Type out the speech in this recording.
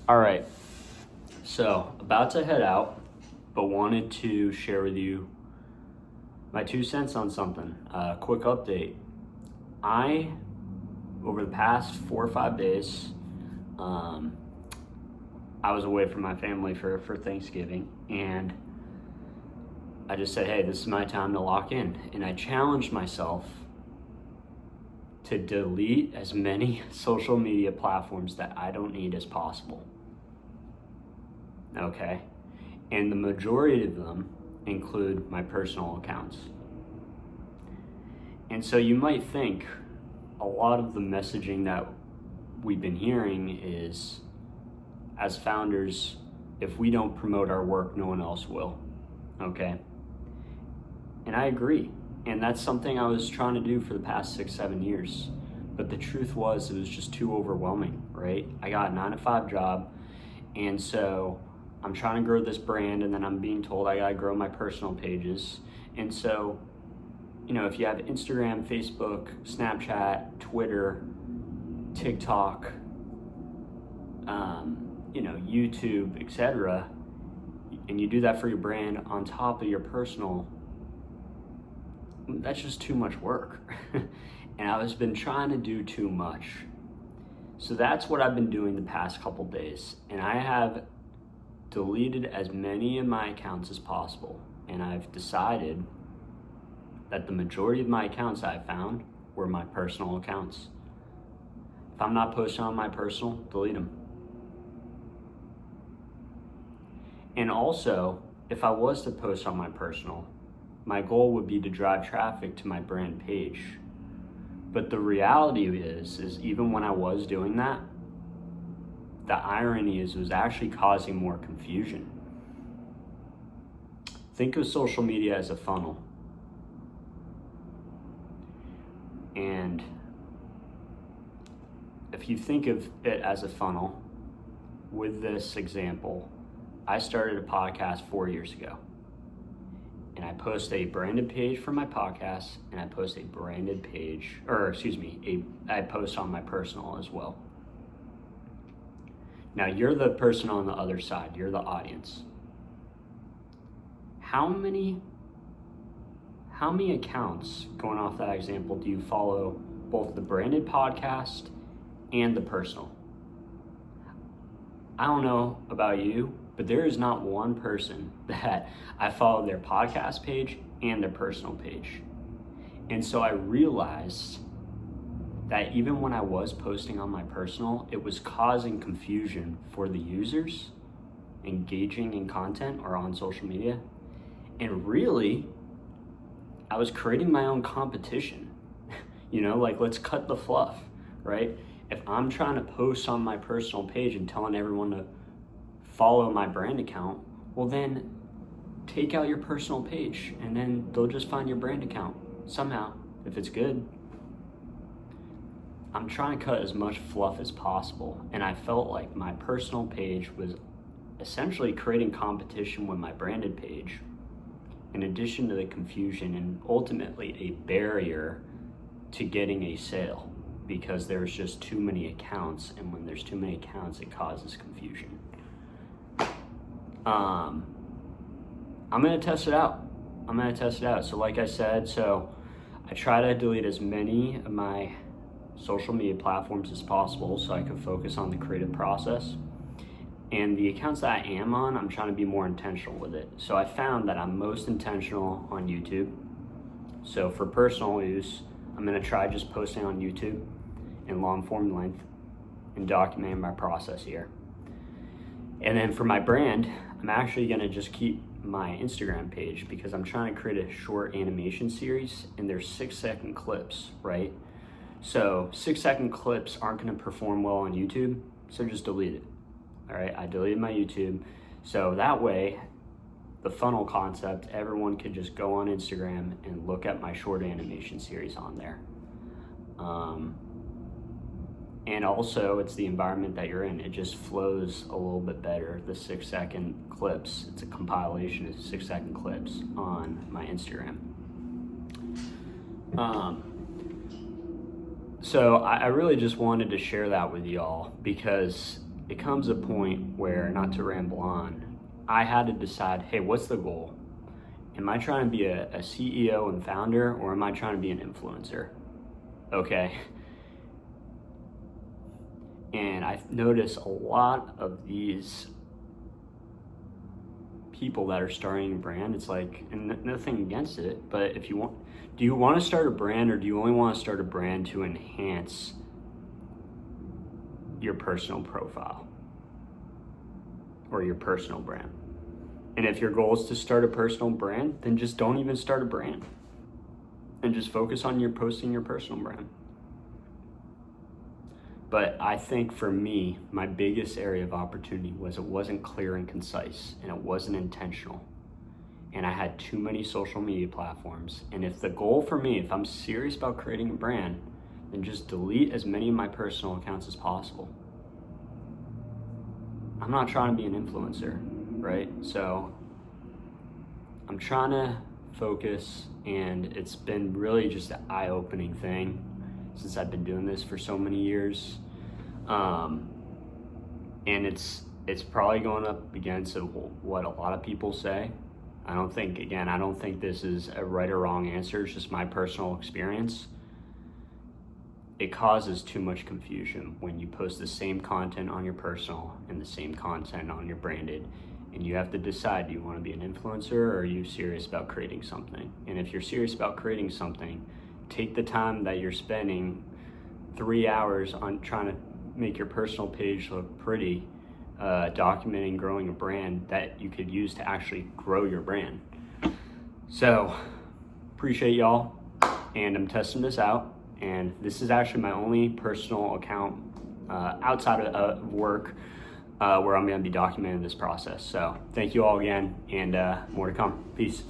All right, so about to head out, but wanted to share with you my 2 cents on something. Quick update. Over the past 4 or 5 days, I was away from my family for Thanksgiving, and I just said, hey, this is my time to lock in. And I challenged myself to delete as many social media platforms that I don't need as possible. Okay? And the majority of them include my personal accounts. And so you might think a lot of the messaging that we've been hearing is, as founders, if we don't promote our work, no one else will. Okay? And I agree. And that's something I was trying to do for the past 6-7 years. But the truth was, it was just too overwhelming, right? I got a 9-to-5 job, and so I'm trying to grow this brand, and then I'm being told I gotta grow my personal pages. And so, if you have Instagram, Facebook, Snapchat, Twitter, TikTok, YouTube, etc., and you do that for your brand on top of your personal, that's just too much work. And I've been trying to do too much. So that's what I've been doing the past couple days. And I have deleted as many of my accounts as possible. And I've decided that the majority of my accounts I found were my personal accounts. If I'm not posting on my personal, delete them. And also, if I was to post on my personal, my goal would be to drive traffic to my brand page. But the reality is even when I was doing that, the irony is it was actually causing more confusion. Think of social media as a funnel. And if you think of it as a funnel, with this example, I started a podcast 4 years ago. And I post a branded page for my podcast, and I post a branded page, I post on my personal as well. Now, you're the person on the other side. You're the audience. How many accounts, going off that example, do you follow both the branded podcast and the personal? I don't know about you, but there is not one person that I follow their podcast page and their personal page. And so I realized that even when I was posting on my personal, it was causing confusion for the users engaging in content or on social media. And really, I was creating my own competition. Let's cut the fluff, right? If I'm trying to post on my personal page and telling everyone to follow my brand account, well then take out your personal page and then they'll just find your brand account somehow, if it's good. I'm trying to cut as much fluff as possible, and I felt like my personal page was essentially creating competition with my branded page, in addition to the confusion and ultimately a barrier to getting a sale, because there's just too many accounts, and when there's too many accounts, it causes confusion. I'm gonna test it out. So like I said, I try to delete as many of my social media platforms as possible so I can focus on the creative process. And the accounts that I am on, I'm trying to be more intentional with it. So I found that I'm most intentional on YouTube. So for personal use, I'm gonna try just posting on YouTube in long form length and documenting my process here. And then for my brand, I'm actually gonna just keep my Instagram page because I'm trying to create a short animation series, and there's 6-second clips, right? So 6-second clips aren't gonna perform well on YouTube, so just delete it. All right, I deleted my YouTube. So that way, the funnel concept, everyone could just go on Instagram and look at my short animation series on there. And also, it's the environment that you're in. It just flows a little bit better. The 6-second clips, it's a compilation of 6-second clips on my Instagram. So I really just wanted to share that with y'all because it comes a point where, not to ramble on, I had to decide, hey, what's the goal? Am I trying to be a CEO and founder, or am I trying to be an influencer? Okay. And I've noticed a lot of these people that are starting a brand, it's like, and nothing against it, but if you want, do you want to start a brand, or do you only want to start a brand to enhance your personal profile or your personal brand? And if your goal is to start a personal brand, then just don't even start a brand and just focus on your posting your personal brand. But I think for me, my biggest area of opportunity was it wasn't clear and concise, and it wasn't intentional. And I had too many social media platforms. And if the goal for me, if I'm serious about creating a brand, then just delete as many of my personal accounts as possible. I'm not trying to be an influencer, right? So I'm trying to focus, and it's been really just an eye-opening thing since I've been doing this for so many years. And it's probably going up against what a lot of people say. I don't think this is a right or wrong answer. It's just my personal experience. It causes too much confusion when you post the same content on your personal and the same content on your branded, and you have to decide, do you want to be an influencer, or are you serious about creating something? And if you're serious about creating something, take the time that you're spending 3 hours on trying to make your personal page look pretty, documenting growing a brand that you could use to actually grow your brand. So appreciate y'all, and I'm testing this out, and this is actually my only personal account outside of work where I'm going to be documenting this process. So thank you all again, and more to come. Peace.